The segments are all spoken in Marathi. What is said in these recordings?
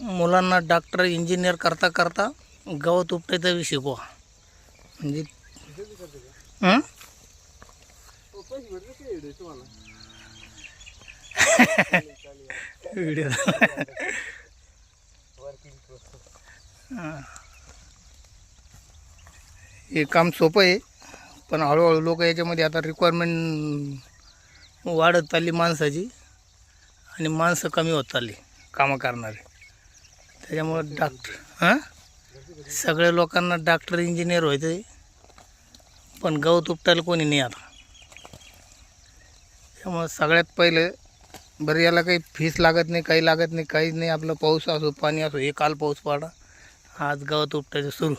मुलांना डॉक्टर इंजिनियर करता करता गवत उपटायचा बी शिकवा. म्हणजे व्हिडिओ हे काम सोपं आहे, पण हळूहळू लोक याच्यामध्ये आता रिक्वायरमेंट वाढत चालली माणसाची आणि माणसं कमी होत चालली कामं करणारे. त्याच्यामुळं सगळ्या लोकांना डॉक्टर इंजिनियर व्हायचं आहे, पण गवत उपटायला कोणी नाही आता. त्यामुळं सगळ्यात पहिलं बरं याला काही फीस लागत नाही, काही लागत नाही, काहीच नाही. आपलं पाऊस असो पाणी असो, हे काल पाऊस पडा, आज गवत उपटायचं सुरू.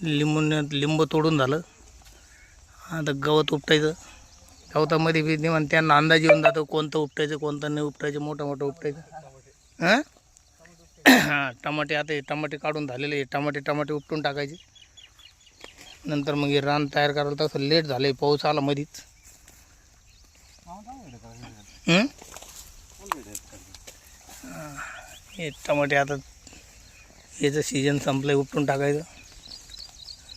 लिंब तोडून झालं, आता गवत उपटायचं. गवतामध्ये बी निवांत त्यांना अंदाज येऊन जातो कोणतं उपटायचं कोणतं नाही उपटायचं. मोठं मोठं उपटायचं. हां टमाटे, आता हे टमाटे काढून झालेले आहे. टमाटे उपटून टाकायचे. नंतर मग हे रान तयार करायला तसं लेट झालं आहे, पाऊस आला मधीच. हे टमाटे आता याचं सीजन संपलं आहे, उपटून टाकायचं.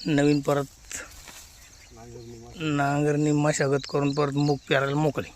नवीन परत नांगरणी मशागत करून परत मूग पेरायला मोकळे.